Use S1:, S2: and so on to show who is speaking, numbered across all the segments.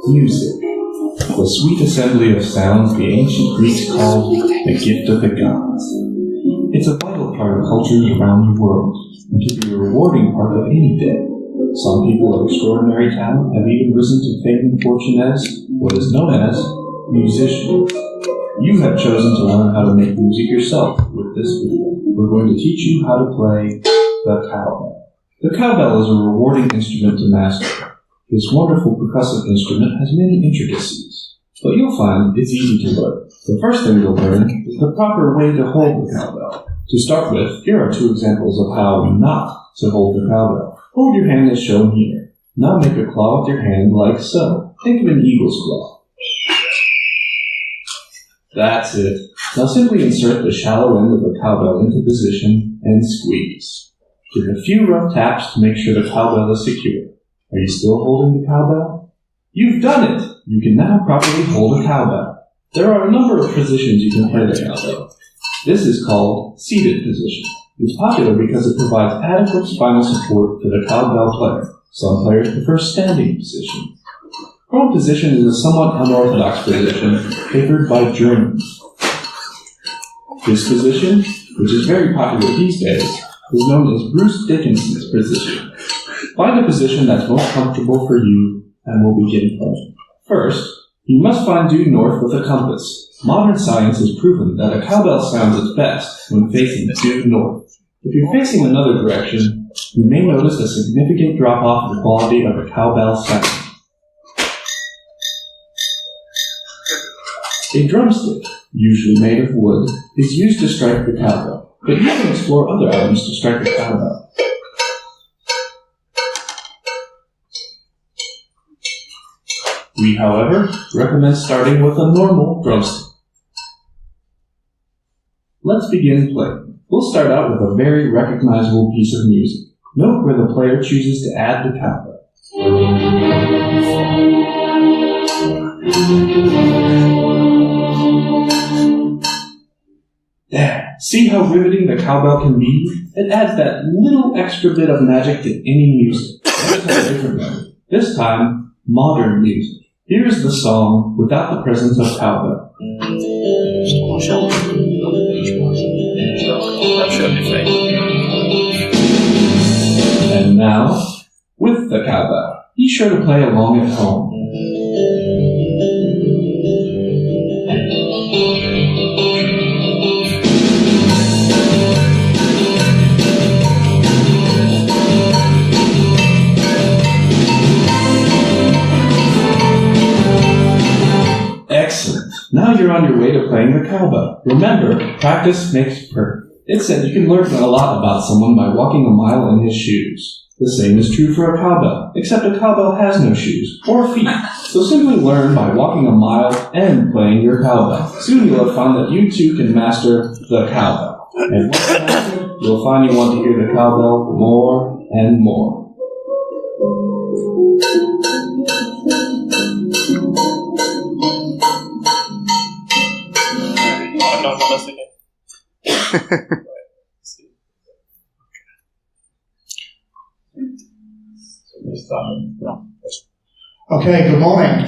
S1: Music. The sweet assembly of sounds the ancient Greeks called the gift of the gods. It's a vital part of cultures around the world, and can be a rewarding part of any day. Some people of extraordinary talent have even risen to fame and fortune as what is known as musicians. You have chosen to learn how to make music yourself with this video. We're going to teach you how to play the cowbell. The cowbell is a rewarding instrument to master. This wonderful percussive instrument has many intricacies, but you'll find it's easy to learn. The first thing you'll learn is the proper way to hold the cowbell. To start with, here are 2 examples of how not to hold the cowbell. Hold your hand as shown here. Now make a claw with your hand like so. Think of an eagle's claw. That's it. Now simply insert the shallow end of the cowbell into position and squeeze. Give a few rough taps to make sure the cowbell is secure. Are you still holding the cowbell? You've done it! You can now properly hold a cowbell. There are a number of positions you can play the cowbell. This is called seated position. It's popular because it provides adequate spinal support for the cowbell player. Some players prefer standing position. Prone position is a somewhat unorthodox position favored by Germans. This position, which is very popular these days, is known as Bruce Dickinson's position. Find a position that's most comfortable for you, and we'll begin playing. First, you must find due north with a compass. Modern science has proven that a cowbell sounds its best when facing due north. If you're facing another direction, you may notice a significant drop-off in the quality of a cowbell sound. A drumstick, usually made of wood, is used to strike the cowbell, but you can explore other items to strike the cowbell. We, however, recommend starting with a normal drumstick. Let's begin playing. We'll start out with a very recognizable piece of music. Note where the player chooses to add the cowbell. There. See how riveting the cowbell can be? It adds that little extra bit of magic to any music. Let's have a different one. This time, modern music. Here is the song without the presence of cowbell. And now, with the cowbell. Be sure to play along at home. Excellent. Now you're on your way to playing the cowbell. Remember, practice makes perfect. It's said you can learn a lot about someone by walking a mile in his shoes. The same is true for a cowbell, except a cowbell has no shoes or feet. So simply learn by walking a mile and playing your cowbell. Soon you'll have found that you too can master the cowbell. And once you master it, you'll find you want to hear the cowbell more and more.
S2: Okay, good morning.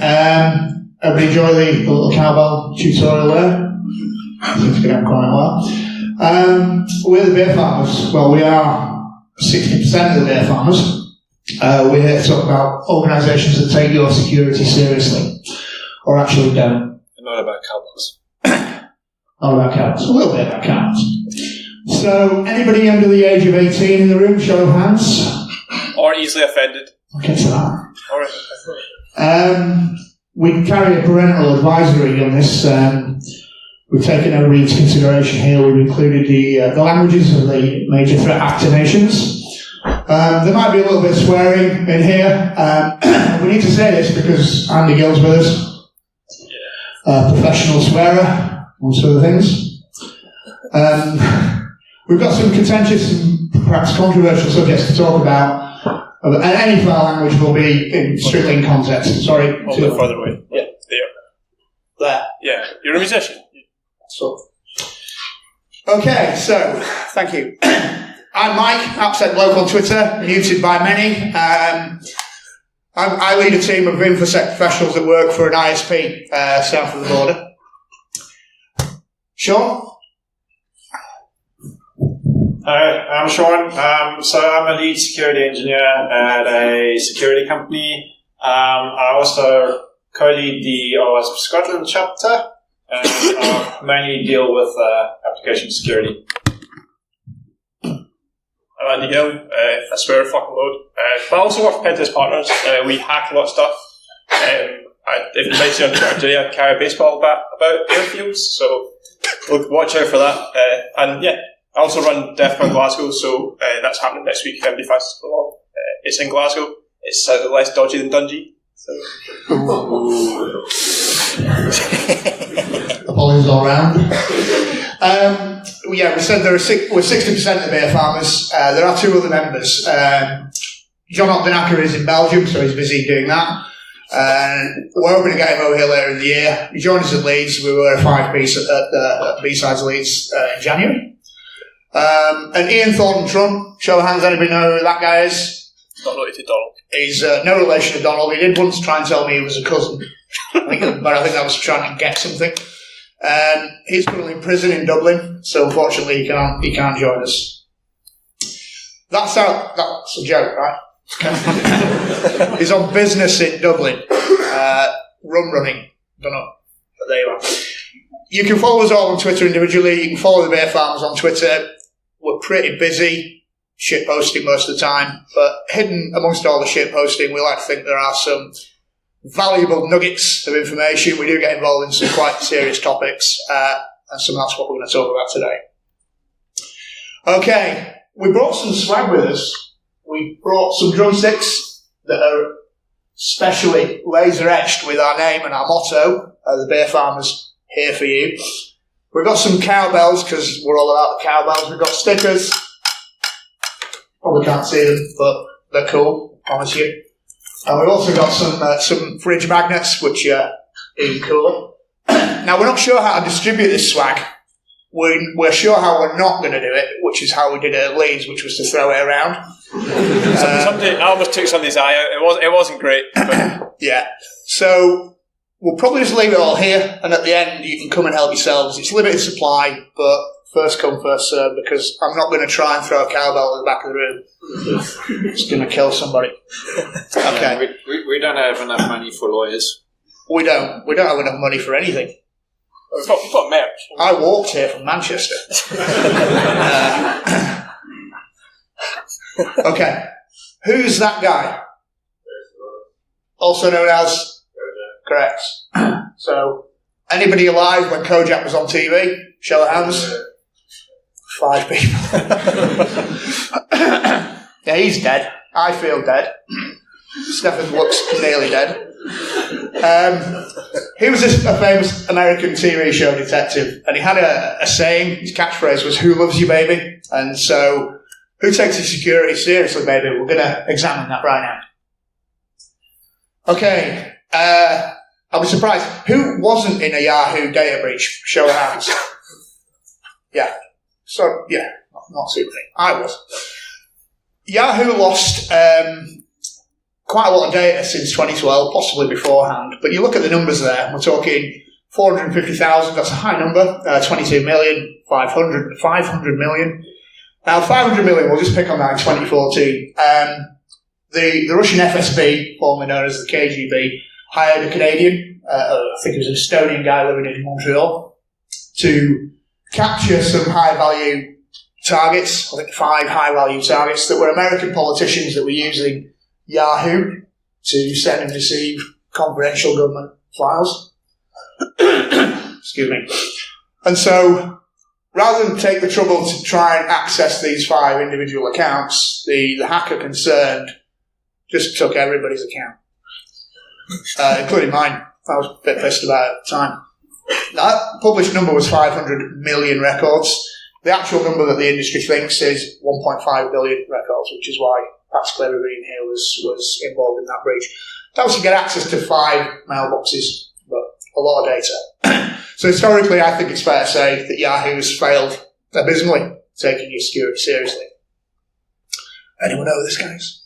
S2: Everybody enjoy the little cowbell tutorial there? Seems to be going quite well. We're the beer farmers. Well, we are 60% of the beer farmers. We're here to talk about organisations that take your security seriously, or actually don't.
S3: Not about cowbells.
S2: Not about cowbells. A little bit about cowbells. So, anybody under the age of 18 in the room? Show of hands.
S3: Or easily offended.
S2: I'll get to that.
S3: All right.
S2: We carry a parental advisory on this. We've taken over into consideration here. We've included the languages of the major threat actor nations. There might be a little bit of swearing in here. We need to say this because Andy Gill's with us. Professional swearer, amongst other things. We've got some contentious and perhaps controversial subjects to talk about. And any foul language will be strictly in context. Sorry.
S3: A little bit further away. Yeah, there.
S2: There.
S3: Yeah, you're a musician.
S2: So. Okay, so, thank you. I'm Mike, AppSecBloke on Twitter, muted by many. I lead a team of InfoSec professionals that work for an ISP south of the border. Sean?
S4: Hi, I'm Sean. So I'm a lead security engineer at a security company. I also co-lead the OWASP Scotland chapter, and I mainly deal with application security.
S3: I'm Andy Gill. I swear a fucking load. But I also work for Pentest Partners. We hack a lot of stuff. If you might see on Twitter today, I carry a baseball bat about airfields, so look, watch out for that. And yeah, I also run DEFCON Glasgow, so that's happening next week. Everybody fast along. It's in Glasgow. It's less dodgy than Dungey. So.
S2: Apologies all round. We said we're 60% of the beer farmers. There are two other members. John Opdenacker is in Belgium, so he's busy doing that. We're hoping to get him over here later in the year. He joined us at Leeds. We were 5-piece at B-Sides Leeds in January. And Ian Thornton-Trump, show of hands, anybody know who that guy is?
S3: Not related to Donald.
S2: He's no relation to Donald. He did once try and tell me he was a cousin, but I think that was trying to get something. He's currently in prison in Dublin, so unfortunately he can't join us. That's a joke, right? He's on business in Dublin, running. Don't know, but there you are. You can follow us all on Twitter individually. You can follow the Bear Farmers on Twitter. We're pretty busy shit posting most of the time, but hidden amongst all the shit posting, we like to think there are some valuable nuggets of information. We do get involved in some quite serious topics, and that's what we're going to talk about today. Okay, we brought some swag with us. We brought some drumsticks that are specially laser etched with our name and our motto, the Bear Farmers, here for you. We've got some cowbells because we're all about the cowbells. We've got stickers. Probably can't see them, but they're cool, I promise you. And we've also got some fridge magnets, which are even cooler. Now, we're not sure how to distribute this swag. We're sure how we're not going to do it, which is how we did it at Leeds, which was to throw it around.
S3: I almost took somebody's eye out. It wasn't great. But.
S2: Yeah. So we'll probably just leave it all here, and at the end you can come and help yourselves. It's limited supply, but first come, first serve, because I'm not going to try and throw a cowbell at the back of the room. It's going to kill somebody. Okay.
S5: Yeah, we don't have enough money for lawyers.
S2: We don't have enough money for anything.
S3: You've got merch.
S2: I walked here from Manchester. Okay. Who's that guy? Also known as? Correct. So, anybody alive when Kojak was on TV? Show of hands. 5 people. Yeah, he's dead. I feel dead. Stefan looks nearly dead. He was a famous American TV show detective, and he had a saying. His catchphrase was, "Who loves you, baby?" And so, who takes his security seriously, baby? We're going to examine that right now. Okay. I'll be surprised. Who wasn't in a Yahoo data breach? Show of hands. Yeah. So, yeah, not super. I was. Yahoo lost quite a lot of data since 2012, possibly beforehand. But you look at the numbers there, we're talking 450,000, that's a high number, 22 million, 500 million. Now, 500 million, we'll just pick on that in 2014. The Russian FSB, formerly known as the KGB, hired a Canadian, I think he was an Estonian guy living in Montreal, to capture some high-value targets, I think 5 high-value targets that were American politicians that were using Yahoo to send and receive confidential government files. Excuse me. And so, rather than take the trouble to try and access these 5 individual accounts, the hacker concerned just took everybody's account, including mine. I was a bit pissed about it at the time. That published number was 500 million records. The actual number that the industry thinks is 1.5 billion records, which is why practically everybody in here was involved in that breach. That was to get access to 5 mailboxes, but a lot of data. So historically, I think it's fair to say that Yahoo has failed abysmally taking your security seriously. Anyone know who this guy is?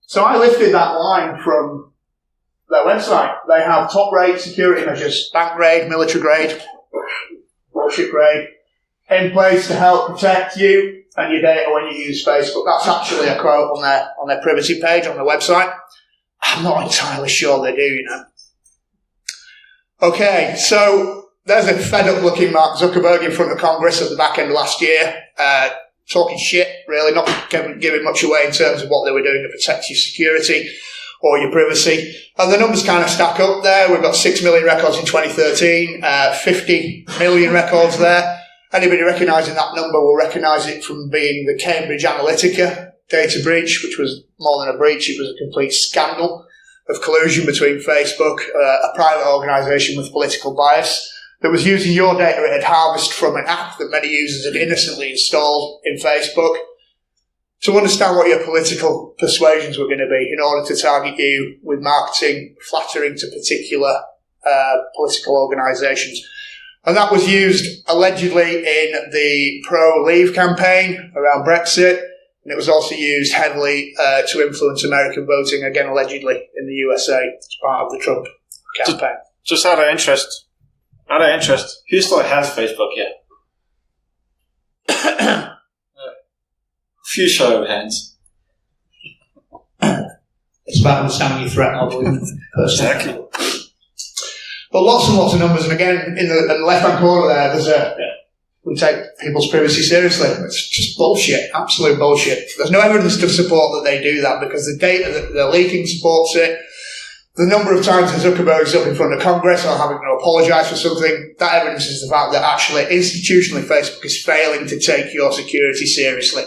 S2: So I lifted that line from their website. They have top-rate security measures, bank grade, military grade, warship grade, in place to help protect you and your data when you use Facebook. That's actually a quote on their privacy page on their website. I'm not entirely sure they do, you know. Okay, so there's a fed-up looking Mark Zuckerberg in front of Congress at the back end of last year, talking shit, really, not giving much away in terms of what they were doing to protect your security or your privacy. And the numbers kind of stack up there. We've got 6 million records in 2013, 50 million records there. Anybody recognising that number will recognise it from being the Cambridge Analytica data breach, which was more than a breach, it was a complete scandal of collusion between Facebook, a private organisation with political bias, that was using your data it had harvested from an app that many users had innocently installed in Facebook to understand what your political persuasions were going to be in order to target you with marketing flattering to particular political organisations. And that was used allegedly in the pro-Leave campaign around Brexit, and it was also used heavily to influence American voting, again allegedly, in the USA as part of the Trump campaign.
S4: Just out of interest, who still has Facebook yet? Few show of hands.
S2: It's about understanding your threat level.
S4: Exactly.
S2: But lots and lots of numbers, and again, in the left-hand corner there, we take people's privacy seriously. It's just bullshit, absolute bullshit. There's no evidence to support that they do that because the data that they're leaking supports it. The number of times that Zuckerberg's up in front of Congress or having to apologise for something, that evidence is the fact that actually institutionally Facebook is failing to take your security seriously.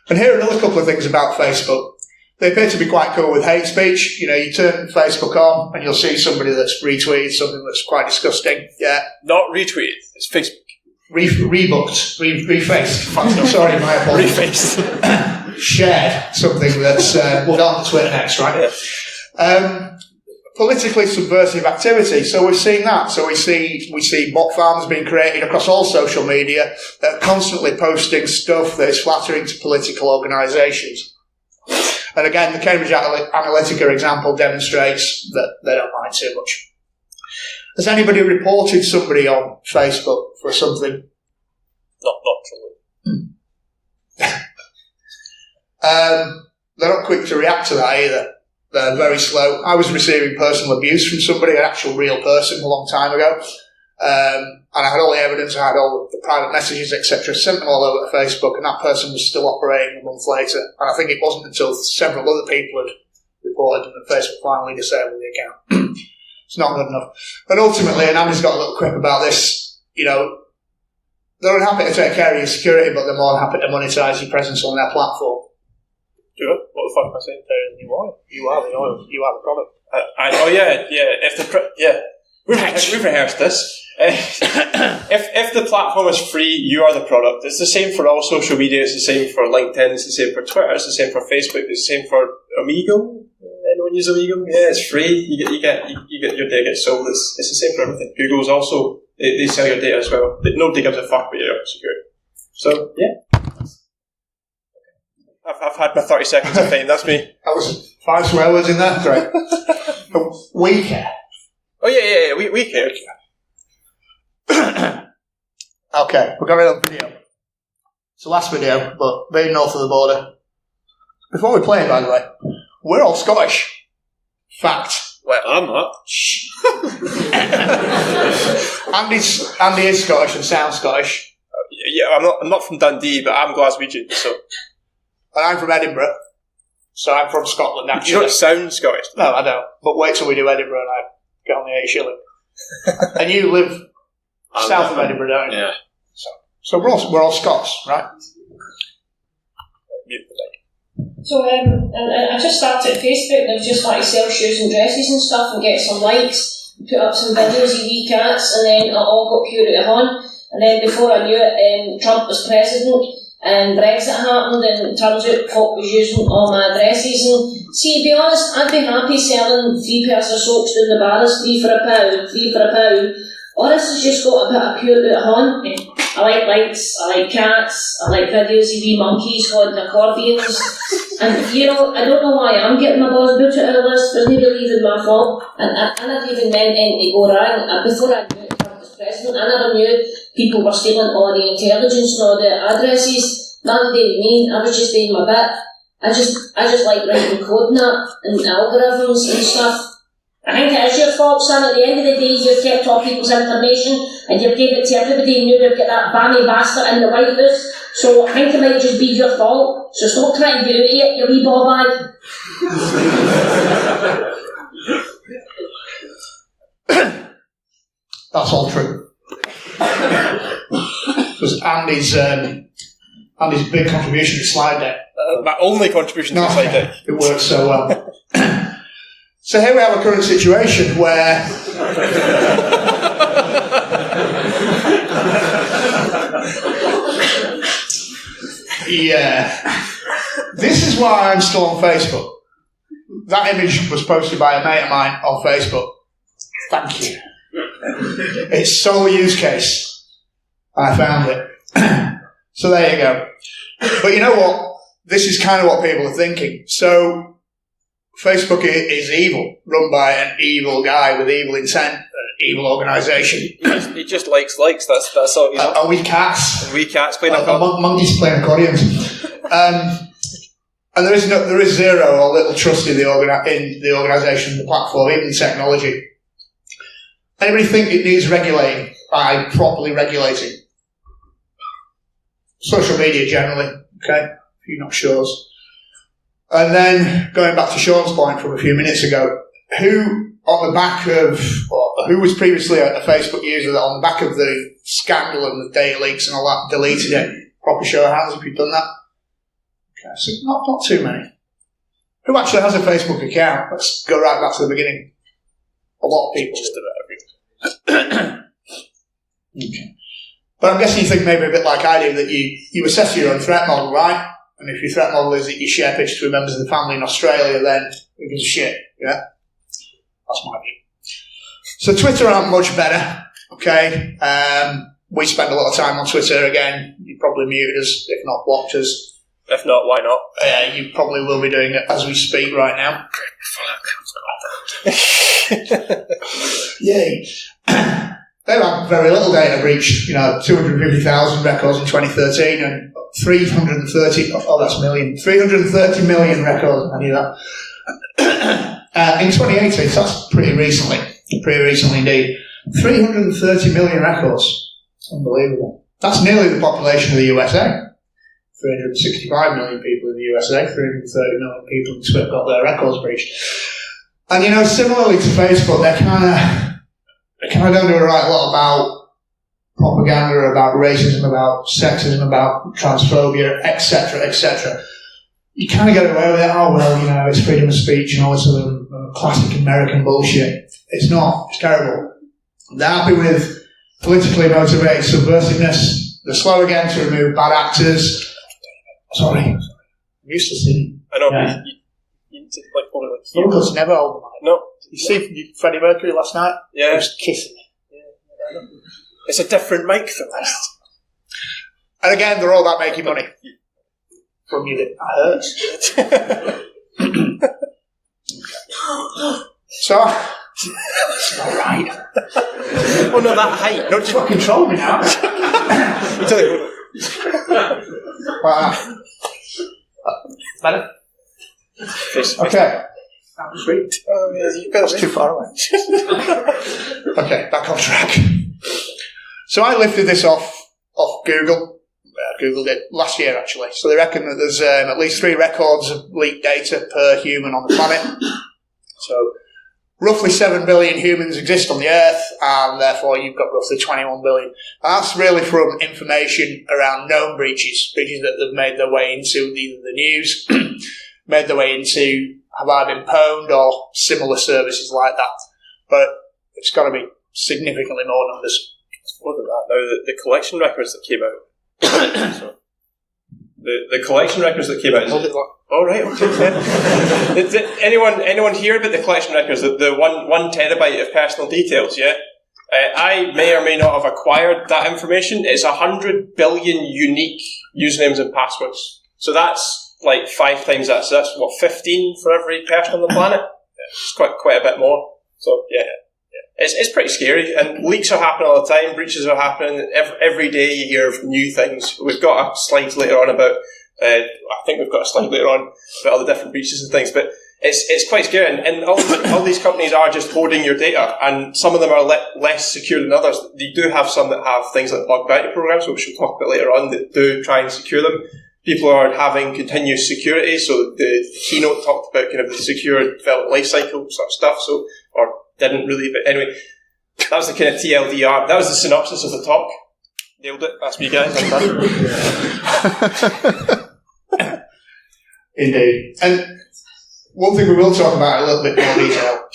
S2: And here are another couple of things about Facebook. They appear to be quite cool with hate speech. You know, you turn Facebook on and you'll see somebody that's retweeted something that's quite disgusting. Yeah.
S3: Not retweeted, it's Facebook.
S2: Rebooked. Refaced. Sorry, my apologies.
S3: Refaced.
S2: Shared something that's on Twitter next, right? Yeah. Politically subversive activity. So we've seen that. So we see bot farms being created across all social media that are constantly posting stuff that is flattering to political organisations. And again, the Cambridge Analytica example demonstrates that they don't mind too much. Has anybody reported somebody on Facebook for something?
S3: Not truly.
S2: They're not quick to react to that either. They're very slow. I was receiving personal abuse from somebody, an actual real person, a long time ago. And I had all the evidence, I had all the private messages, etc., sent them all over to Facebook, and that person was still operating a month later. And I think it wasn't until several other people had reported that Facebook finally disabled the account. It's not good enough. And ultimately, and Andy's got a little quip about this, you know, they're unhappy to take care of your security, but they're more than happy to monetize your presence on their platform.
S3: Do it. What the fuck am I saying there? You are the oil. You are the product. We've rehearsed this. If the platform is free, you are the product. It's the same for all social media. It's the same for LinkedIn. It's the same for Twitter. It's the same for Facebook. It's the same for Amigo. Anyone use Amigo? Yeah, it's free. You get your data gets sold. It's the same for everything. Google's also they sell your data as well. Nobody gives a fuck about your security. So yeah. I've had my 30 seconds of fame. That's me.
S2: That was 5 swear words in there. Great. We care.
S3: Oh yeah. We care.
S2: Okay, we've got a little video. It's the last video, but very north of the border. Before we play it, by the way, we're all Scottish. Fact.
S3: Well, I'm not.
S2: Shh. Andy is Scottish and sounds Scottish.
S3: Yeah, I'm not from Dundee, but I'm Glaswegian, so.
S2: And I'm from Edinburgh, so I'm from Scotland, actually.
S3: You don't sound Scottish.
S2: No, I don't. But wait till we do Edinburgh and I get on the 8 shilling. And you live south of Edinburgh, don't you?
S3: Yeah.
S2: So we're all Scots, right?
S6: So I just started Facebook and I was just like to sell shoes and dresses and stuff and get some likes, put up some videos of wee cats, and then it all got pure out of hand. And then before I knew it, Trump was president and Brexit happened, and it turns out folk was using all my addresses. And see, to be honest, I'd be happy selling 3 pairs of socks down the bars, 3 for £1, 3 for £1. Or this has just got a bit of pure out of hand. I like lights, I like cats, I like videos of wee monkeys holding accordions. And, I don't know why I'm getting my boss booted out of the list, but maybe leaving my fault. And I never even meant anything to go wrong. Before I knew Trump was president, I never knew people were stealing all the intelligence and all the addresses. Nothing to do with me, I was just doing my bit. I just like writing code and that, and algorithms and stuff. I think it is your fault, son. At the end of the day, you've kept all people's information and you've gave it to everybody and you've got that bammy bastard in the White House. So I think it might just be your fault. So stop trying to do it, you wee ball bag.
S2: That's all true. Because Andy's big contribution to slide deck.
S3: My only contribution to the slide deck.
S2: It works so well. So here we have a current situation where this is why I'm still on Facebook. That image was posted by a mate of mine on Facebook. Thank you. It's sole use case. I found it. So there you go. But you know what? This is kind of what people are thinking. So Facebook is evil, run by an evil guy with evil intent, an evil organisation.
S3: He just likes. That's all.
S2: Are we cats?
S3: We cats playing
S2: monkeys playing accordions. And there is zero or little trust in the organisation, the platform, even the technology. Anybody think it needs regulating by properly regulating? Social media generally, okay? A few not sure. And then, going back to Sean's point from a few minutes ago, who was previously a Facebook user that on the back of the scandal and the data leaks and all that deleted it? Proper show of hands if you've done that. Okay, so not too many. Who actually has a Facebook account? Let's go right back to the beginning. A lot of people. Just about everyone. Okay. But I'm guessing you think maybe a bit like I do, that you assess your own threat model, right? And if your threat model is that you share pictures with members of the family in Australia, then who gives a shit, yeah? That's my view. So Twitter aren't much better, okay? We spend a lot of time on Twitter again. You probably muted us, if not blocked us.
S3: If not, why not?
S2: You probably will be doing it as we speak right now. Yay. They've had very little data breach, 250,000 records in 2013 and 330 million records, I knew that. In 2018, so that's pretty recently indeed. 330 million records. Unbelievable. That's nearly the population of the USA. 365 million people in the USA, 330 million people in Twitter got their records breached. And similarly to Facebook, they kind of don't do a right lot about propaganda, about racism, about sexism, about transphobia, etc., etc. You kind of get away with it. Oh, well, it's freedom of speech and all this sort of classic American bullshit. It's not. It's terrible. They're happy with politically motivated subversiveness. They're slow again to remove bad actors. Sorry. I'm used to seeing.
S3: I know.
S2: Yeah.
S3: You like hold it like here.
S2: Uncle's never hold the mic.
S3: No.
S2: You see Freddie Mercury last night?
S3: Yeah.
S2: He was kissing me.
S3: It's a different mic for us.
S2: And again, they're all about making money. From you, that hurts. So, it's not right.
S3: Oh no, that height.
S2: Don't just control me now. Better? Okay. That was sweet. That's too far away. Okay, back on track. So I lifted this off Google. Googled it last year, actually. So they reckon that there's at least 3 records of leaked data per human on the planet. So roughly 7 billion humans exist on the Earth, and therefore you've got roughly 21 billion. And that's really from information around known breaches that have made their way into either the news, made their way into Have I Been Pwned, or similar services like that. But it's got to be significantly more numbers.
S3: Look at that. Now, the collection records that came out. The collection records that came out. Oh, right, okay. Did anyone hear about the collection records? The 1 terabyte of personal details, yeah? I may or may not have acquired that information. It's 100 billion unique usernames and passwords. So that's like 5 times that. So that's, 15 for every person on the planet? It's quite a bit more. So, yeah. It's pretty scary. And leaks are happening all the time. Breaches are happening. Every day you hear of new things. We've got a slide later on about... I think we've got a slide later on about all the different breaches and things. But it's quite scary. And all these companies are just hoarding your data. And some of them are less secure than others. You do have some that have things like bug bounty programs, which we'll talk about later on, that do try and secure them. People are having continuous security, so the keynote talked about kind of the secure development lifecycle sort of stuff, or didn't really, but anyway, that was the kind of TLDR. That was the synopsis of the talk. Nailed it. That's me, guys. I'm done.
S2: Indeed. And one thing we will talk about in a little bit more detail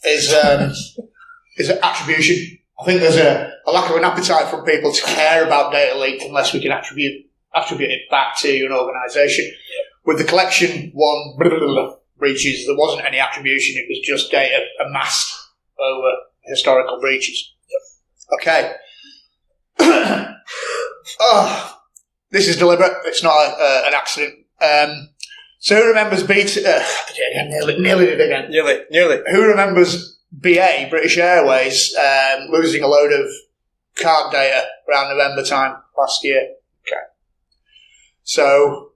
S2: is attribution. I think there's a lack of an appetite from people to care about data leak unless we can attribute it back to an organisation. With the collection breaches, there wasn't any attribution, it was just data amassed over historical breaches. Okay. This is deliberate, it's not an accident. So who remembers nearly did it again.
S3: Nearly.
S2: Who remembers BA, British Airways, losing a load of card data around November time last year? Okay. So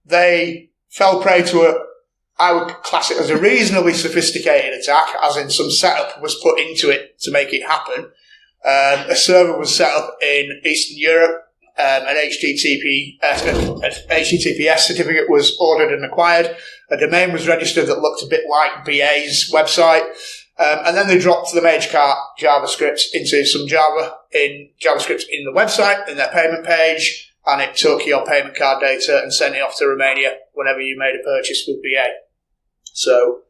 S2: they fell prey to I would class it as a reasonably sophisticated attack, as in some setup was put into it to make it happen. A server was set up in Eastern Europe, an HTTPS certificate was ordered and acquired, a domain was registered that looked a bit like BA's website, and then they dropped the major JavaScript into some JavaScript in the website, in their payment page, and it took your payment card data and sent it off to Romania whenever you made a purchase with BA. So,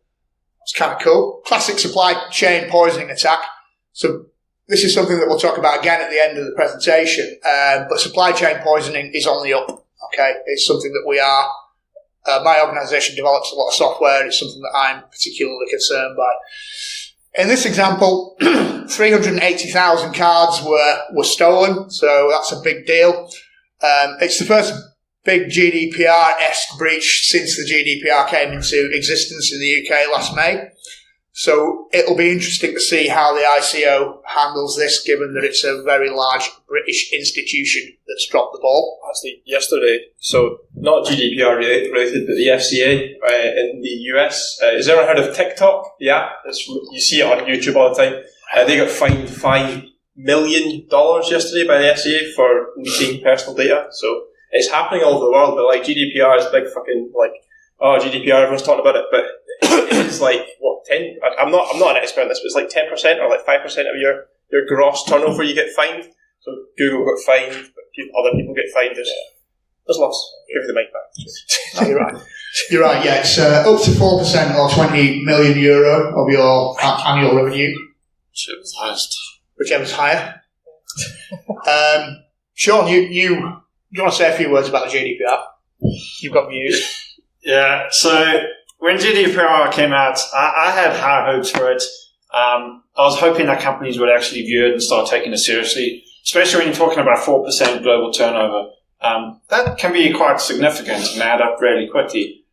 S2: it's kind of cool. Classic supply chain poisoning attack. So, this is something that we'll talk about again at the end of the presentation. But supply chain poisoning is on the up. Okay, it's something that we are. My organisation develops a lot of software. It's something that I'm particularly concerned by. In this example, 380,000 cards were stolen. So that's a big deal. It's the first big GDPR-esque breach since the GDPR came into existence in the UK last May. So it'll be interesting to see how the ICO handles this, given that it's a very large British institution that's dropped the ball.
S3: Actually, yesterday, so not GDPR related, but the FCA in the US. Has anyone heard of TikTok? Yeah, you see it on YouTube all the time. They got fined $5 million yesterday by the FCA for leaking personal data. So it's happening all over the world, but like GDPR is big fucking GDPR, everyone's talking about it, but it is like, 10? I'm not an expert on this, but it's like 10% or like 5% of your gross turnover you get fined. So Google got fined, but other people get fined. There's lots. Give the mic back.
S2: No, you're right. You're right, yeah. It's up to 4% or 20 million euro of your annual revenue.
S5: Whichever's highest.
S2: Whichever's higher. Sean, you want to say a few words about the GDPR? You've got views.
S4: Yeah, so when GDPR came out, I had high hopes for it. I was hoping that companies would actually view it and start taking it seriously, especially when you're talking about 4% global turnover. That can be quite significant and add up really quickly.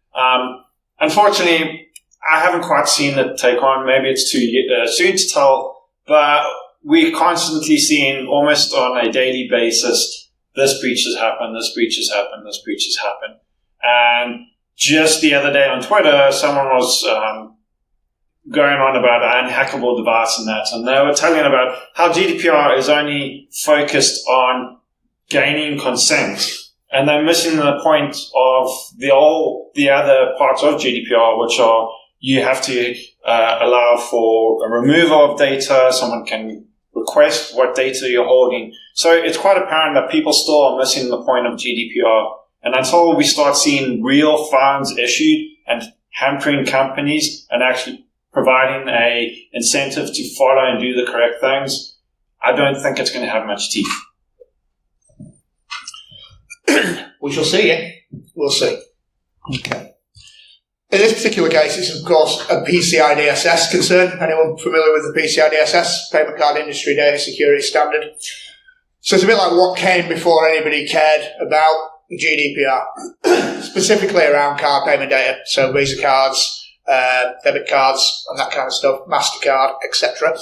S4: Unfortunately, I haven't quite seen it take on. Maybe it's too soon to tell, but we're constantly seeing almost on a daily basis, this breach has happened, this breach has happened, this breach has happened. And just the other day on Twitter, someone was going on about an unhackable device and that, and they were telling about how GDPR is only focused on gaining consent, and they're missing the point of the other parts of GDPR, which are you have to allow for a removal of data, someone can request what data you're holding. So it's quite apparent that people still are missing the point of GDPR. And until we start seeing real fines issued and hampering companies and actually providing a incentive to follow and do the correct things, I don't think it's going to have much teeth.
S2: We shall see, eh? We'll see. Okay. In this particular case, it's of course a PCI DSS concern. Anyone familiar with the PCI DSS, Payment Card Industry Data Security Standard? So it's a bit like what came before anybody cared about the GDPR, specifically around card payment data. So Visa cards, debit cards, and that kind of stuff, MasterCard, etc.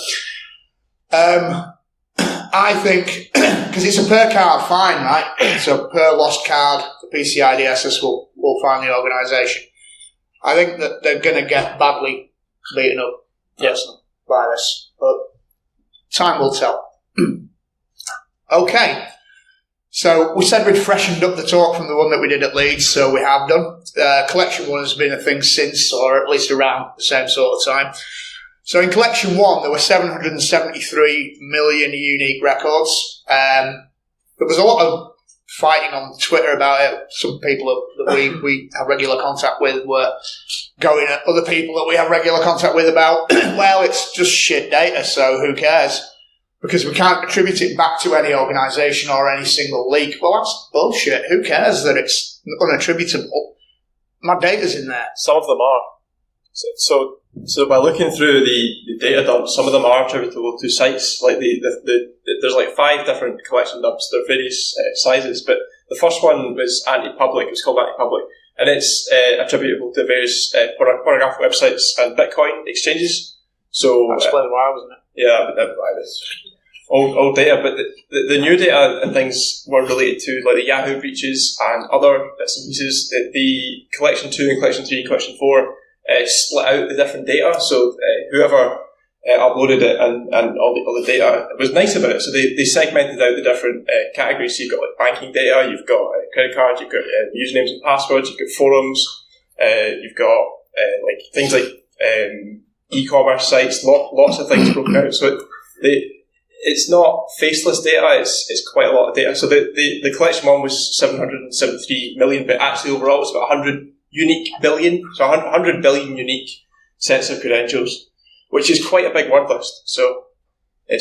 S2: I think, because it's a per card fine, right? So per lost card, the PCI DSS will fine the organisation. I think that they're going to get badly beaten up by this, but time will tell. Okay, so we said we'd freshened up the talk from the one that we did at Leeds, so we have done. Collection 1 has been a thing since, or at least around the same sort of time. So in Collection 1, there were 773 million unique records. There was a lot of fighting on Twitter about it. Some people that we have regular contact with were going at other people that we have regular contact with about, well, it's just shit data, so who cares? Because we can't attribute it back to any organisation or any single leak. Well, that's bullshit. Who cares that it's unattributable? My data's in there.
S3: Some of them are. So by looking through the data dumps, some of them are attributable to sites. Like there's like 5 different collection dumps. They're various sizes, but the first one was anti-public. It's called anti-public, and it's attributable to various pornographic websites and Bitcoin exchanges. So
S4: that's why, wasn't it?
S3: Yeah, old data, but the new data and things were related to like the Yahoo breaches and other bits and pieces. The Collection 2 and Collection 3 and Collection 4 split out the different data, so whoever uploaded it and all the data, it was nice about it. So they segmented out the different categories. So you've got like banking data, you've got credit cards, you've got usernames and passwords, you've got forums, you've got like things like e-commerce sites, lots of things broken out. So it's not faceless data, it's quite a lot of data. So the Collection 1 was 773 million, but actually overall it's about 100 unique billion, so 100 billion unique sets of credentials, which is quite a big word list. So I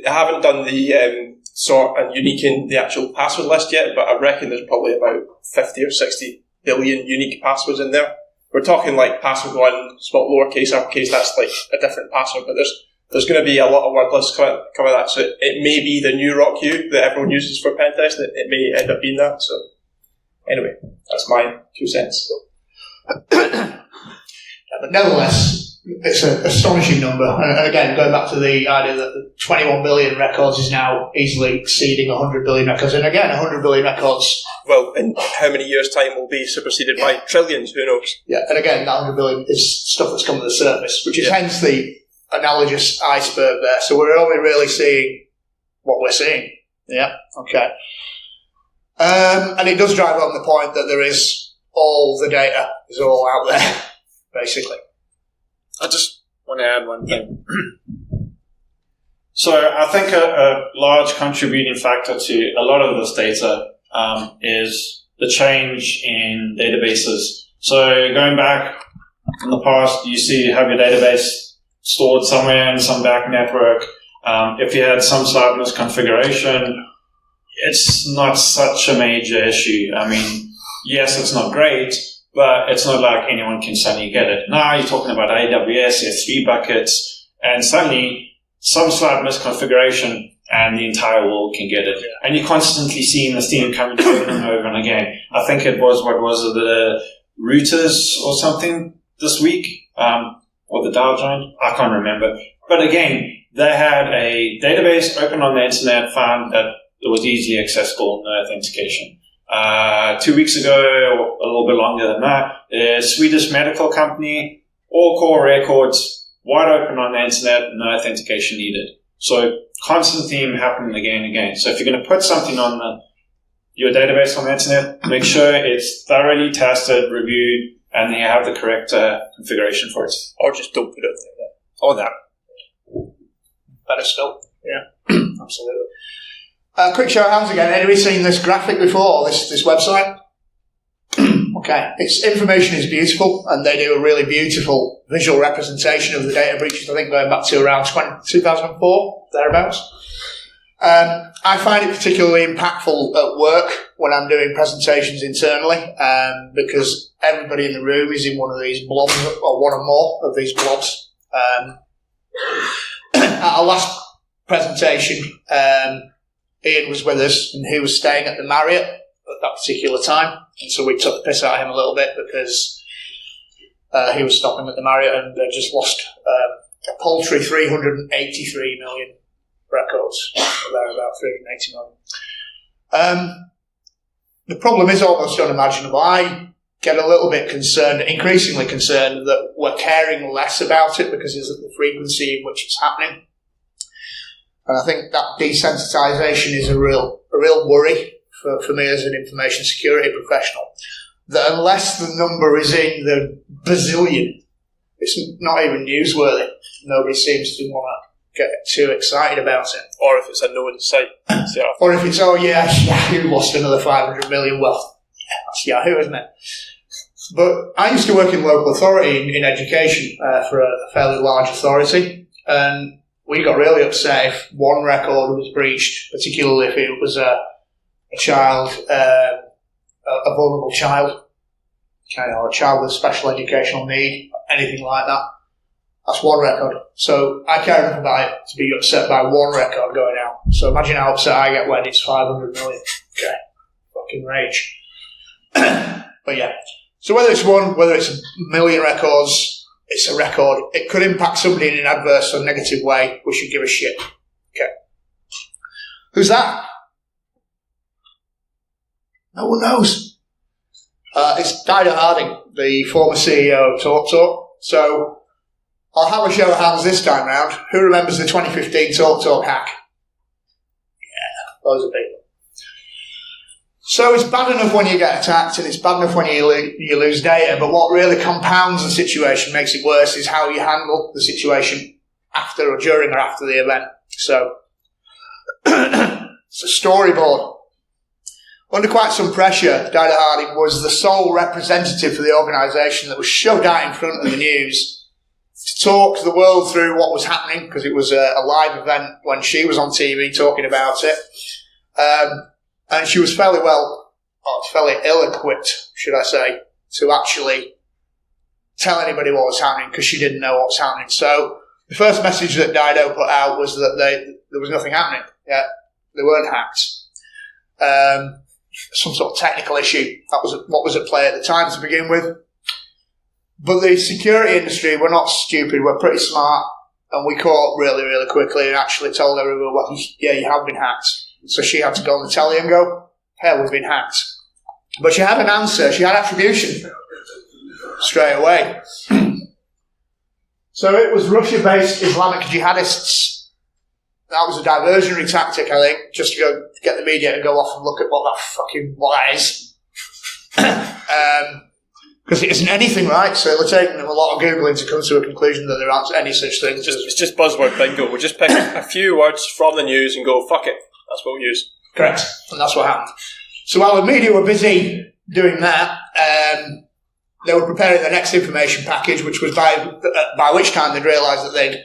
S3: haven't done the sort and unique in the actual password list yet, but I reckon there's probably about 50 or 60 billion unique passwords in there. We're talking like password 1, small lowercase, uppercase, that's like a different password, but there's going to be a lot of word lists coming out of that. So it may be the new RockU that everyone uses for pen testing. It may end up being that. So anyway, that's my 2 cents.
S2: But nevertheless, it's an astonishing number. And again, going back to the idea that 21 billion records is now easily exceeding 100 billion records. And again, 100 billion records.
S3: Well, in how many years' time will be superseded by trillions? Who knows?
S2: Yeah, and again, that 100 billion is stuff that's come to the surface, which is hence the analogous iceberg there. So we're only really seeing what we're seeing. Yeah, okay. And it does drive home the point that there is all the data is all out there, basically.
S5: I just want to add one thing.
S4: So I think a large contributing factor to a lot of this data is the change in databases. So going back in the past, you have your database stored somewhere in some back network. If you had some slight misconfiguration, it's not such a major issue. I mean, yes, it's not great, but it's not like anyone can suddenly get it. Now you're talking about AWS, S3 buckets, and suddenly some slight misconfiguration and the entire world can get it. Yeah. And you're constantly seeing this theme coming over and over and again. I think it was, the Reuters or something this week, or the Dow Jones, I can't remember. But again, they had a database open on the internet, found that it was easily accessible, no authentication. 2 weeks ago, or a little bit longer than that, a Swedish medical company, all core records, wide open on the internet, no authentication needed. So constant theme happening again and again. So if you're going to put something on your database on the internet, make sure it's thoroughly tested, reviewed, and you have the correct configuration for it.
S3: Or just don't put it there.
S4: Or that.
S2: Better still. Yeah, absolutely. Quick show of hands again. Anybody seen this graphic before, this website? Okay. Its information is beautiful, and they do a really beautiful visual representation of the data breaches, I think going back to around 2004, thereabouts. I find it particularly impactful at work when I'm doing presentations internally, because everybody in the room is in one of these blobs, or one or more of these blobs. At our last presentation, Ian was with us, and he was staying at the Marriott at that particular time, and so we took the piss out of him a little bit because he was stopping at the Marriott and they just lost a paltry 383 million records. They're about 380 million. The problem is almost unimaginable. I get a little bit concerned, increasingly concerned, that we're caring less about it because of the frequency in which it's happening. And I think that desensitisation is a real worry for me as an information security professional. That unless the number is in the bazillion, it's not even newsworthy. Nobody seems to want to get too excited about it.
S3: Or if it's a known site.
S2: Or if it's, Yahoo lost another 500 million. Well, yeah, that's Yahoo, isn't it? But I used to work in local authority in education for a fairly large authority, and we got really upset if one record was breached, particularly if it was a child, a vulnerable child, or a child with special educational need, anything like that. That's one record. So I care enough about it to be upset by one record going out. So imagine how upset I get when it's 500 million. Okay. Fucking rage. But yeah. So whether it's one, whether it's a million records, it's a record. It could impact somebody in an adverse or negative way. We should give a shit. Okay. Who's that? No one knows. It's Dido Harding, the former CEO of TalkTalk. So I'll have a show of hands this time round. Who remembers the 2015 TalkTalk hack? Yeah, loads of people. So it's bad enough when you get attacked, and it's bad enough when you lose data, but what really compounds the situation, makes it worse, is how you handle the situation after or during or after the event. So it's a storyboard. Under quite some pressure, Dido Harding was the sole representative for the organisation that was shoved out in front of the news to talk the world through what was happening, because it was a live event when she was on TV talking about it. And she was fairly ill-equipped, should I say, to actually tell anybody what was happening, because she didn't know what was happening. So the first message that Dido put out was that there was nothing happening. Yeah, they weren't hacked. Some sort of technical issue. That was what was at play at the time to begin with. But the security industry, we're not stupid, we're pretty smart, and we caught really, really quickly and actually told everyone, well, yeah, you have been hacked. So she had to go on the telly and go, hell, we've been hacked. But she had an answer, she had attribution straight away. So it was Russia-based Islamic jihadists. That was a diversionary tactic, I think, just to go get the media to go off and look at what that fucking lies. Because it isn't anything, right? So they're taking them a lot of Googling to come to a conclusion that there aren't any such things.
S3: It's just buzzword bingo. We'll just pick a few words from the news and go, fuck it. That's what we'll use.
S2: Correct. And that's what happened. So while the media were busy doing that, they were preparing the next information package, which was by which time they'd realised that they'd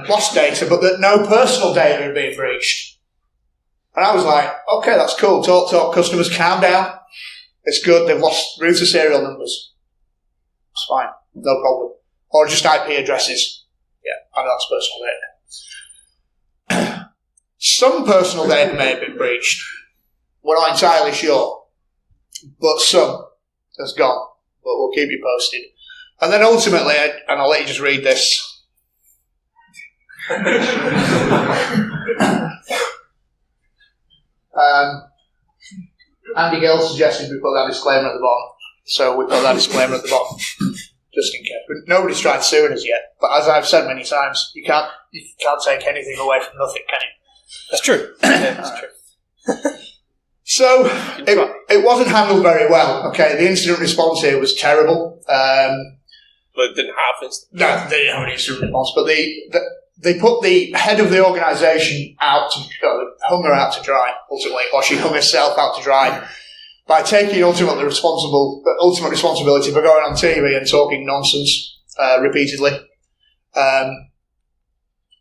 S2: lost data, but that no personal data had been breached. And I was like, okay, that's cool. TalkTalk customers, calm down. It's good. They've lost router serial numbers. It's fine. No problem. Or just IP addresses. Yeah, I know that's personal data. Some personal data may have been breached. We're not entirely sure. But some has gone. But we'll keep you posted. And then ultimately, and I'll let you just read this. Andy Gill suggested we put that disclaimer at the bottom. So we put that disclaimer at the bottom. Just in case. But nobody's tried suing us yet. But as I've said many times, you can't take anything away from nothing, can you?
S3: That's true. Yeah, that's true.
S2: So it wasn't handled very well. Okay, the incident response here was terrible.
S3: But it didn't have incident.
S2: No, they didn't have an incident response. But they put the head of the organisation hung her out to dry, ultimately, or she hung herself out to dry by taking ultimate responsibility for going on TV and talking nonsense repeatedly.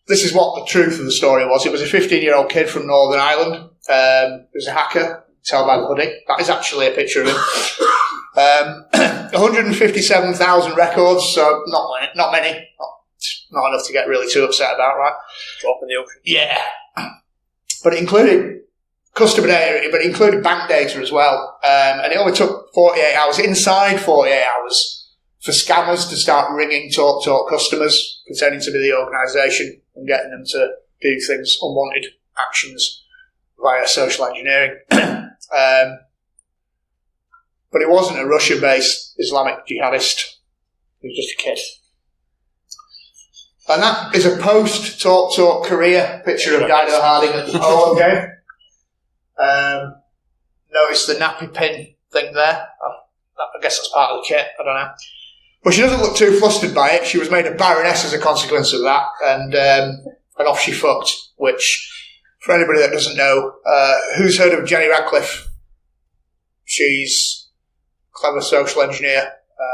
S2: this is what the truth of the story was. It was a 15-year-old kid from Northern Ireland. He was a hacker, tell by the hoodie. That is actually a picture of him. 157,000 records, so not many. Not enough to get really too upset about, right?
S3: Drop in the ocean.
S2: Yeah. But it included customer data, but it included bank data as well. And it only took 48 hours, inside 48 hours, for scammers to start ringing TalkTalk customers pretending to be the organisation and getting them to do things, unwanted actions via social engineering. But it wasn't a Russia-based Islamic jihadist. It was just a kid. And that is a post-TalkTalk career picture of Dido Harding at the polo game. Notice the nappy pin thing there. I guess that's part of the kit. I don't know. But she doesn't look too flustered by it. She was made a baroness as a consequence of that, and off she fucked. Which, for anybody that doesn't know, who's heard of Jenny Radcliffe? She's a clever social engineer.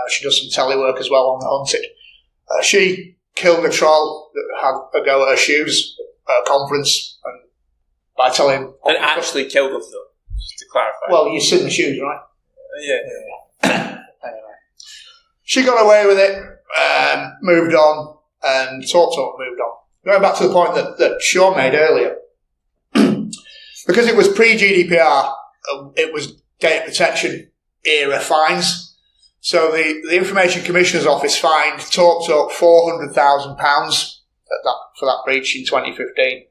S2: She does some telework as well on The Hunted. She killed a troll that had a go at her shoes at a conference, and by telling him...
S3: And actually killed them, though, just to clarify.
S2: Well, you've seen the shoes, right?
S3: Yeah.
S2: Anyway. She got away with it, moved on, and TalkTalk moved on. Going back to the point that Sean made earlier, because it was pre-GDPR, it was data protection era fines. So the Information Commissioner's Office fined TalkTalk £400,000 for that breach in 2015.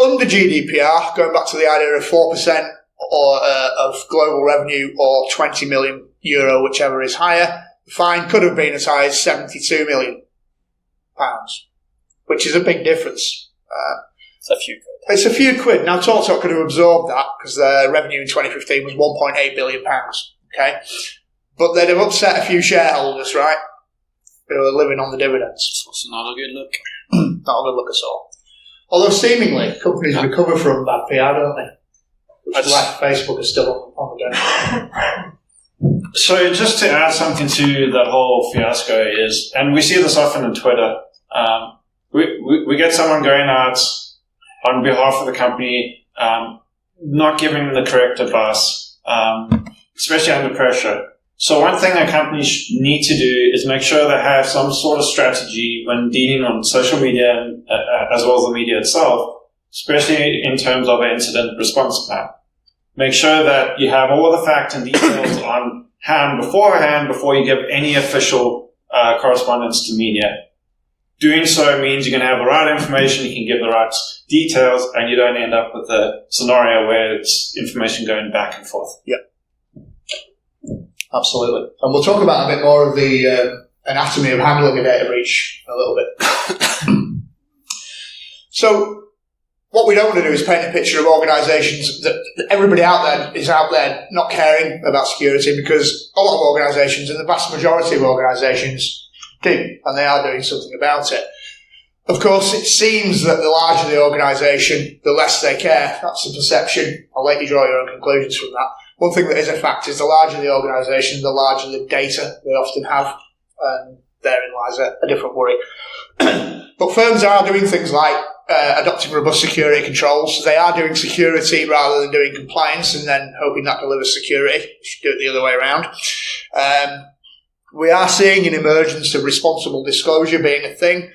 S2: Under GDPR, going back to the idea of 4% of global revenue or €20 million, whichever is higher, the fine could have been as high as £72 million, which is a big difference.
S3: It's a few quid.
S2: It's a few quid. Now, TalkTalk could have absorbed that because their revenue in 2015 was £1.8 billion. Okay? But they'd have upset a few shareholders, right? Who are living on the dividends.
S5: That's not a good look.
S2: Not a good look at all. Although seemingly companies recover from bad PR, don't they? Which is why Facebook is still on the go.
S4: So just to add something to that whole fiasco is, and we see this often on Twitter, we get someone going out on behalf of the company, not giving the correct advice, especially under pressure. So one thing that companies need to do is make sure they have some sort of strategy when dealing on social media as well as the media itself, especially in terms of an incident response plan. Make sure that you have all the facts and details on hand beforehand before you give any official correspondence to media. Doing so means you're going to have the right information, you can give the right details, and you don't end up with a scenario where it's information going back and forth.
S2: Yeah. Absolutely. And we'll talk about a bit more of the anatomy of handling a data breach in a little bit. So, what we don't want to do is paint a picture of organisations that everybody out there is out there not caring about security, because a lot of organisations, and the vast majority of organisations, do, and they are doing something about it. Of course, it seems that the larger the organisation, the less they care. That's the perception. I'll let you draw your own conclusions from that. One thing that is a fact is the larger the organisation, the larger the data they often have, and therein lies a different worry. But firms are doing things like adopting robust security controls. They are doing security rather than doing compliance and then hoping that delivers security. You should do it the other way around. We are seeing an emergence of responsible disclosure being a thing.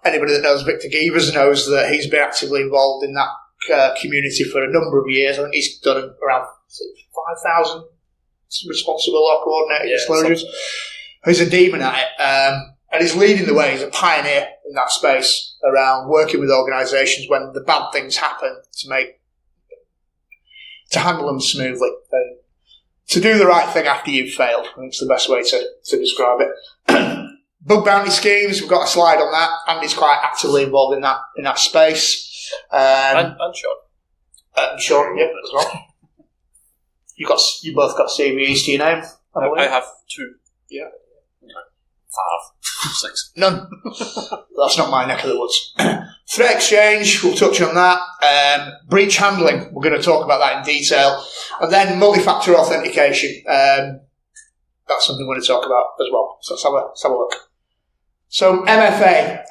S2: Anybody that knows Victor Gevers knows that he's been actively involved in that community for a number of years. I think he's done around 5,000 responsible or coordinated disclosures. He's a demon at it. And he's leading the way. He's a pioneer in that space around working with organisations when the bad things happen to handle them smoothly. And to do the right thing after you've failed. I think it's the best way to describe it. Bug bounty schemes, we've got a slide on that. Andy's quite actively involved in that space.
S3: And Sean.
S2: Sean, yep, as well. You both got CVEs to your name?
S3: I have 2.
S2: Yeah.
S5: 5, 6.
S2: None. That's not my neck of the woods. Threat exchange, we'll touch on that. Breach handling, we're going to talk about that in detail. And then multi-factor authentication. That's something we're going to talk about as well. So let's have a look. So MFA,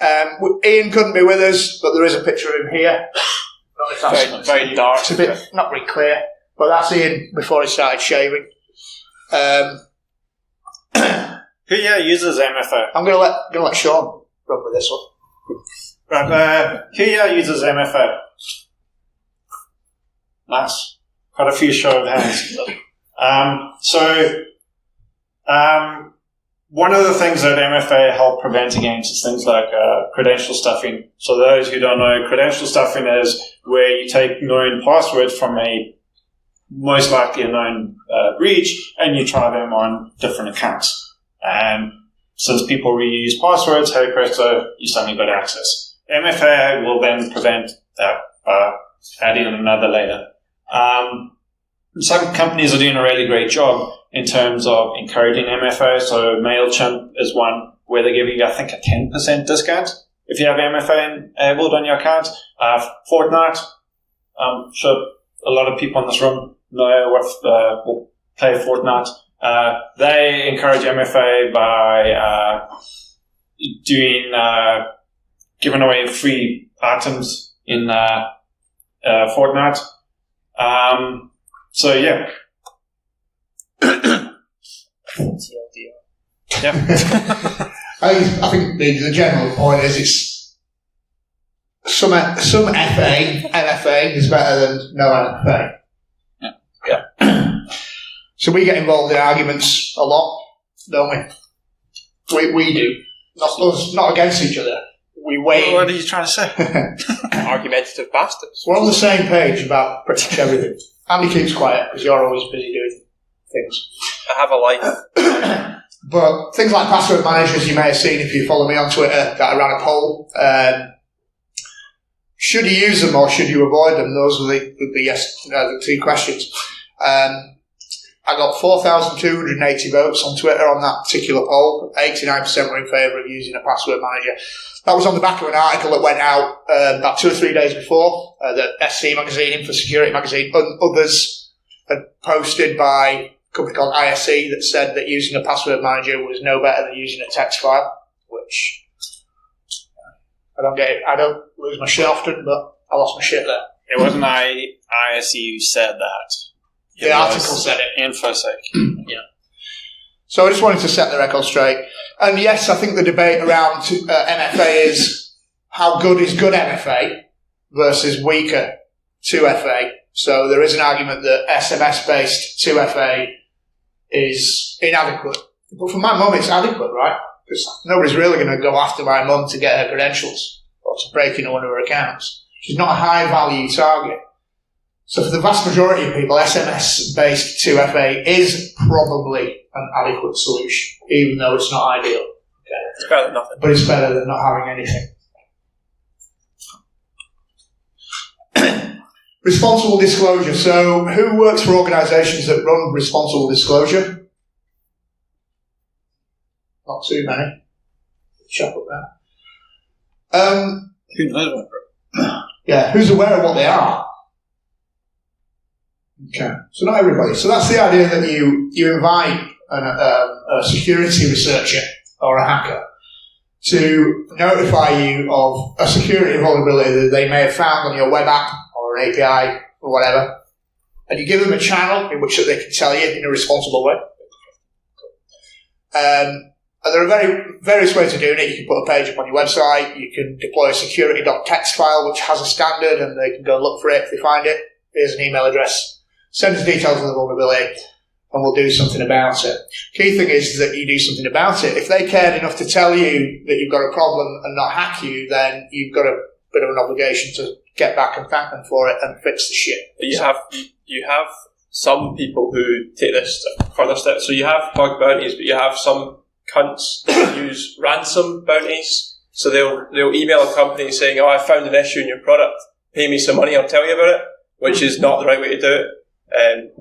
S2: Ian couldn't be with us, but there is a picture of him here.
S5: Very, very dark.
S2: It's a bit not very clear, but that's Ian before he started shaving.
S4: Who here uses MFA?
S2: I'm gonna let Sean run with this one.
S4: Right, who here uses MFA? Nice. Quite a few show of hands. One of the things that MFA help prevent against is things like credential stuffing. So those who don't know, credential stuffing is where you take known passwords from a most likely a known breach and you try them on different accounts. And since people reuse passwords, hey presto, you suddenly got access. MFA will then prevent that adding another layer. Some companies are doing a really great job in terms of encouraging MFA. So MailChimp is one where they give you, I think, a 10% discount if you have MFA enabled on your account. Fortnite, I'm sure a lot of people in this room know what will play Fortnite. They encourage MFA by giving away free items in Fortnite. So yeah. Yeah.
S2: I think the general point is it's some MFA is better than no MFA.
S5: Yeah.
S2: So we get involved in arguments a lot, don't we? We do. Not against each other. We wait.
S4: What are you trying to say?
S5: Argumentative bastards.
S2: We're on the same page about pretty much everything. Andy keeps quiet because you're always busy doing things.
S5: I have a life.
S2: But things like password managers, you may have seen if you follow me on Twitter, that I ran a poll. Should you use them or should you avoid them? Those are the two questions. I got 4,280 votes on Twitter on that particular poll. 89% were in favour of using a password manager. That was on the back of an article that went out about 2 or 3 days before. The SC magazine, Info Security magazine, and others had posted by a company called ISE that said that using a password manager was no better than using a text file, which I don't get it. I don't lose my shit often, but I lost my shit there.
S4: It wasn't ISE who said that.
S2: The article said it.
S4: InfoSec.
S2: Yeah. So I just wanted to set the record straight. And yes, I think the debate around MFA is how good is good MFA versus weaker 2FA. So there is an argument that SMS-based 2FA is inadequate. But for my mum, it's adequate, right? Because nobody's really going to go after my mum to get her credentials or to break into one of her accounts. She's not a high-value target. So for the vast majority of people, SMS-based 2FA is probably an adequate solution, even though it's not ideal. Okay.
S5: It's better than nothing.
S2: But it's better than not having anything. Responsible disclosure. So who works for organisations that run responsible disclosure? Not too many. Shut up there.
S4: Who knows what?
S2: Yeah, who's aware of what they are? Okay, so not everybody. So that's the idea that you invite a security researcher or a hacker to notify you of a security vulnerability that they may have found on your web app or an API or whatever, and you give them a channel in which they can tell you in a responsible way. And there are various ways of doing it. You can put a page up on your website. You can deploy a security.txt file which has a standard, and they can go look for it if they find it. Here's an email address. Send us details of the vulnerability and we'll do something about it. Key thing is that you do something about it. If they cared enough to tell you that you've got a problem and not hack you, then you've got a bit of an obligation to get back and thank them for it and fix the shit.
S5: But you have some people who take this further step. So you have bug bounties, but you have some cunts that use ransom bounties. So they'll email a company saying, "Oh, I found an issue in your product. Pay me some money, I'll tell you about it," which is not the right way to do it.
S4: And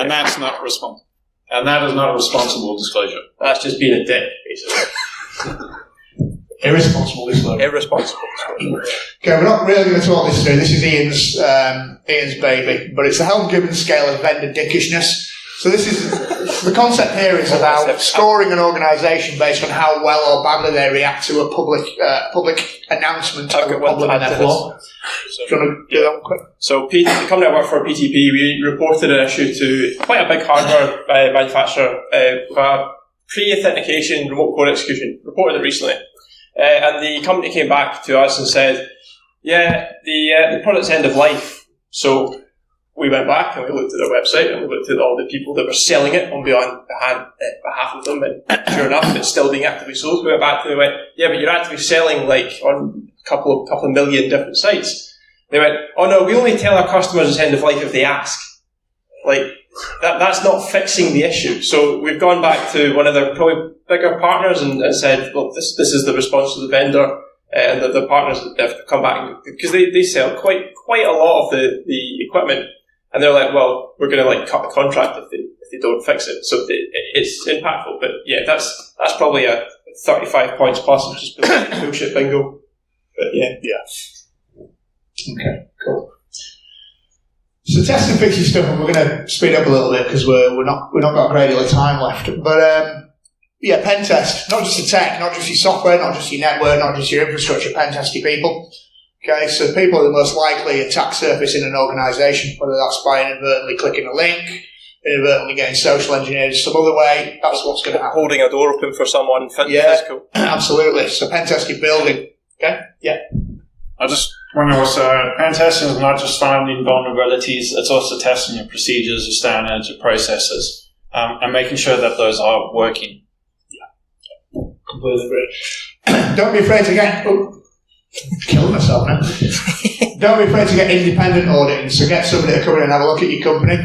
S4: that's not responsible. And that is not a responsible disclosure.
S5: That's just being a dick, basically.
S2: Irresponsible disclosure.
S5: Irresponsible disclosure.
S2: Okay, we're not really going to talk this through. This is Ian's baby, but it's the Helm-Gibbon scale of vendor dickishness. So this is the concept here is about scoring an organisation based on how well or badly they react to a public announcement of a problem in their floor. Do you want to do that one quick?
S5: So the company I work for, PTP, we reported an issue to quite a big hardware manufacturer for pre-authentication remote code execution. Reported it recently. And the company came back to us and said, yeah, the product's end of life. So we went back and we looked at their website and we looked at all the people that were selling it on behalf of them, and sure enough, it's still being actively sold. We went back to them and went, yeah, but you're actively selling like on a couple of million different sites. They went, oh no, we only tell our customers it's end of life if they ask. Like, that's not fixing the issue. So we've gone back to one of their probably bigger partners and said, look, this is the response to the vendor. And the partners have come back, because they sell quite a lot of the equipment. And they're like, well, we're going to like cut the contract if they don't fix it. So it's impactful. But yeah, that's probably a 35 points plus, which is bullshit bingo. But yeah.
S2: Okay, cool. So test and fixing stuff, and we're going to speed up a little bit because we're not got a great deal of time left. But yeah, pen test, not just the tech, not just your software, not just your network, not just your infrastructure. Pen test your people. Okay, so people are the most likely attack surface in an organisation, whether that's by inadvertently clicking a link, inadvertently getting social engineered some other way. That's what's going to happen.
S5: Holding a door open for someone physical.
S2: Absolutely. So pen test your building. Okay, yeah.
S4: I just wonder also, pen testing is not just finding vulnerabilities, it's also testing your procedures, your standards, your processes, and making sure that those are working.
S2: Yeah. Completely agree. Don't be afraid to get... killing myself now. Don't be afraid to get independent auditing. So get somebody to come in and have a look at your company.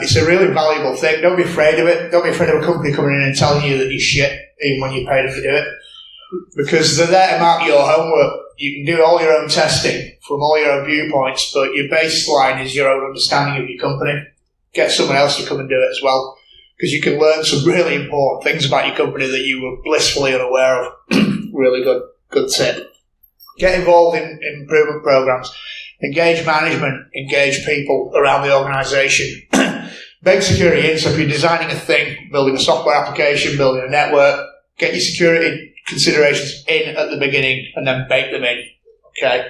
S2: It's a really valuable thing. Don't be afraid of it. Don't be afraid of a company coming in and telling you that you're shit, even when you pay them to do it. Because they're there to mark your homework. You can do all your own testing from all your own viewpoints, but your baseline is your own understanding of your company. Get someone else to come and do it as well, because you can learn some really important things about your company that you were blissfully unaware of. Really good tip. Get involved in improvement programs. Engage management. Engage people around the organisation. Bake security in. So if you're designing a thing, building a software application, building a network, get your security considerations in at the beginning and then bake them in. Okay.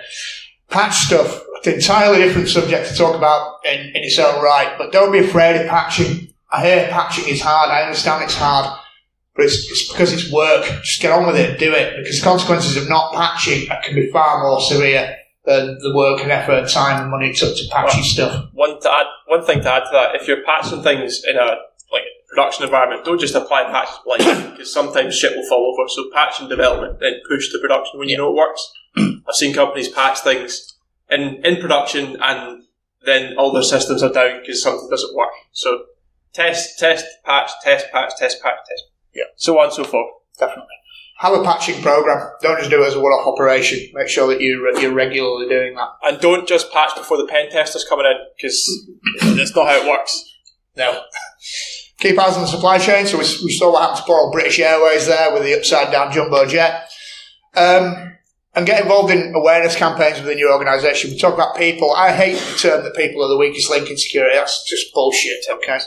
S2: Patch stuff. It's an entirely different subject to talk about in its own right, but don't be afraid of patching. I hear patching is hard. I understand it's hard. But it's because it's work. Just get on with it. Do it. Because the consequences of not patching can be far more severe than the work and effort, time and money it took to patch your stuff.
S5: One thing to add to that, if you're patching things in a production environment, don't just apply patches blindly, because sometimes shit will fall over. So patch and development, then push to production when you know it works. I've seen companies patch things in production and then all their systems are down because something doesn't work. So test, patch, test, patch, test, patch, test. Yeah. So on and so forth.
S2: Definitely. Have a patching program. Don't just do it as a one-off operation. Make sure that you're regularly doing that.
S5: And don't just patch before the pen tester's coming in, because that's not how it works.
S2: No. Keep eyes on the supply chain. So we saw what happened to poor old British Airways there with the upside-down jumbo jet. And get involved in awareness campaigns within your organisation. We talk about people. I hate the term that people are the weakest link in security. That's just bullshit, okay?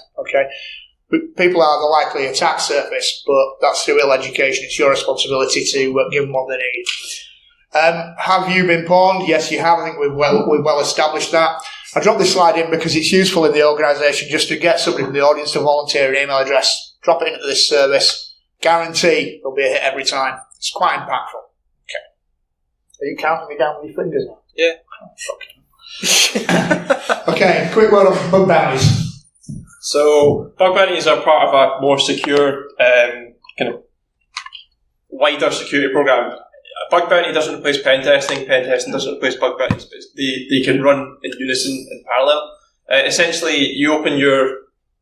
S2: People are the likely attack surface, but that's through ill education. It's your responsibility to give them what they need. Have you been pawned? Yes, you have. I think we've well established that. I dropped this slide in because it's useful in the organisation just to get somebody from the audience to volunteer an email address, drop it into this service. Guarantee there'll be a hit every time. It's quite impactful. Okay. Are you counting me down with your fingers now?
S5: Yeah.
S2: Oh, fuck. Okay, quick word on bug bounties.
S5: So, bug bounties are part of a more secure, kind of wider security program. A bug bounty doesn't replace pen testing doesn't replace bug bounties, but they can run in unison, in parallel. Essentially, you open your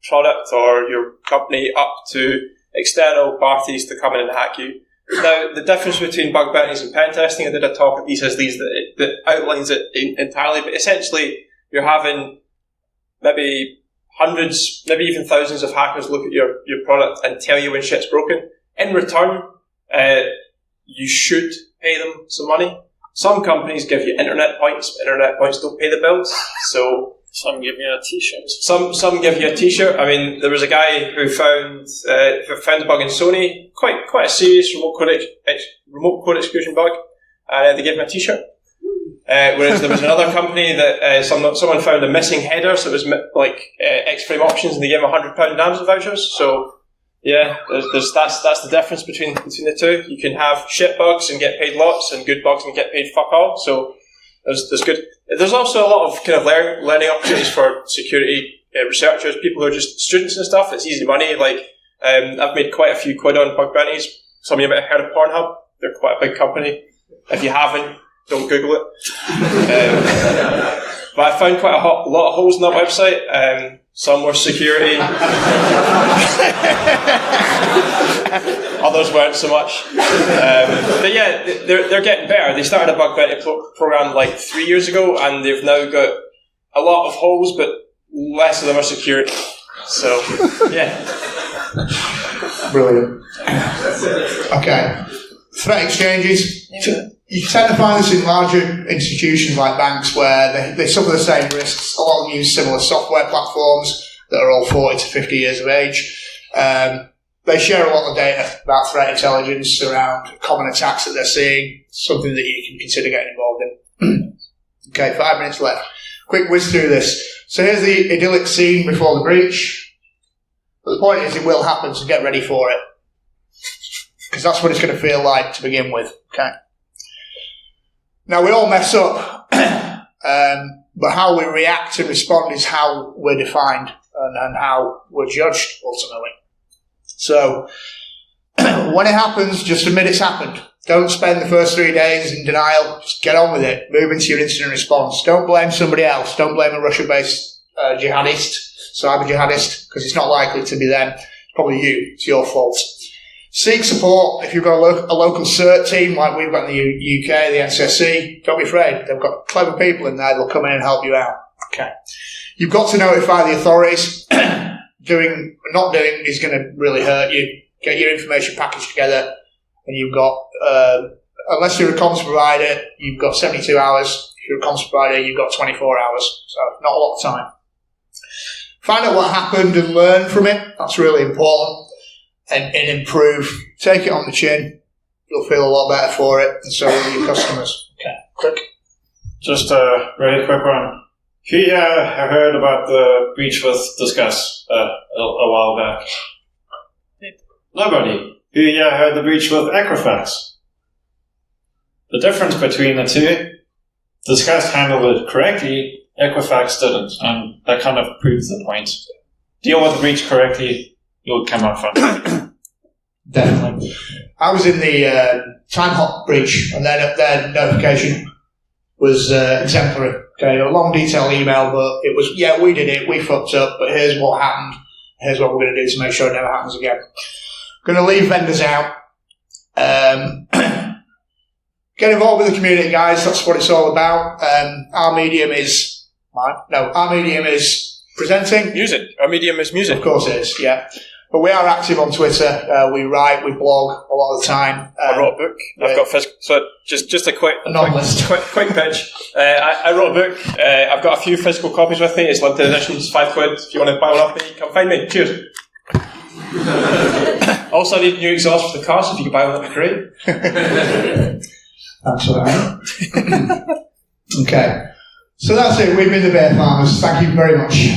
S5: product or your company up to external parties to come in and hack you. Now, the difference between bug bounties and pen testing, I did a talk at these that outlines it entirely, but essentially, you're having maybe hundreds, maybe even thousands of hackers look at your product and tell you when shit's broken. In return, you should pay them some money. Some companies give you internet points, but internet points don't pay the bills. So
S4: Some give you a t-shirt.
S5: Some give you a t-shirt. I mean, there was a guy who found a bug in Sony, quite a serious remote code exclusion bug, and they gave him a t-shirt. Whereas there was another company that someone found a missing header, so it was X-frame options, and they gave him £100 Amazon vouchers. So yeah, that's the difference between the two. You can have shit bugs and get paid lots, and good bugs and get paid fuck all. So there's good. There's also a lot of kind of learning opportunities for security researchers, people who are just students and stuff. It's easy money. I've made quite a few quid on bug bounties. Some of you might have heard of Pornhub. They're quite a big company. If you haven't, don't Google it. But I found quite a lot of holes in that website. Some were security. Others weren't so much. But yeah, they're getting better. They started a bug bounty program 3 years ago, and they've now got a lot of holes, but less of them are security. So, yeah.
S2: Brilliant. Okay. Threat exchanges. You tend to find this in larger institutions like banks where they suffer the same risks. A lot of them use similar software platforms that are all 40 to 50 years of age. They share a lot of data about threat intelligence around common attacks that they're seeing, something that you can consider getting involved in. Okay, 5 minutes left. Quick whiz through this. So here's the idyllic scene before the breach. But the point is it will happen, so get ready for it. Because that's what it's going to feel like to begin with. Okay. Now, we all mess up, but how we react and respond is how we're defined and how we're judged, ultimately. So, when it happens, just admit it's happened. Don't spend the first 3 days in denial. Just get on with it. Move into your incident response. Don't blame somebody else. Don't blame a Russia-based cyber jihadist, because it's not likely to be them. It's probably you. It's your fault. Seek support. If you've got a local CERT team like we've got in the UK, the NCSC, don't be afraid. They've got clever people in there. They'll come in and help you out. Okay. You've got to notify the authorities. Doing or not doing is going to really hurt you. Get your information packaged together, and you've got, unless you're a comms provider, you've got 72 hours. If you're a comms provider, you've got 24 hours. So not a lot of time. Find out what happened and learn from it. That's really important. And improve. Take it on the chin. You'll feel a lot better for it, and so will your customers. Okay, quick.
S4: Just a very quick one. Who have heard about the breach with Discuss a while back? Nobody. Who heard the breach with Equifax? The difference between the two, Discuss handled it correctly, Equifax didn't, and that kind of proves the point. Deal with the breach correctly, you'll come out fine.
S2: Definitely. I was in the Time Hop breach, and their notification was exemplary. Okay, a long detailed email, but it was, yeah, we did it, we fucked up, but here's what happened, here's what we're going to do to make sure it never happens again. Going to leave vendors out. Get involved with the community, guys, that's what it's all about. Our medium is presenting.
S5: Music. Our medium is music.
S2: Of course it is, yeah. But we are active on Twitter. We write, we blog a lot of the time.
S5: I wrote a book. I've got physical. So just a quick pitch. I wrote a book. I've got a few physical copies with me. It's limited editions, £5. If you want to buy one off me, come find me. Cheers. Also, I need new exhaust for the car, so if you can buy one, that'd be great.
S2: That's all right. Okay. So that's it. We've been the Bear Farmers. Thank you very much.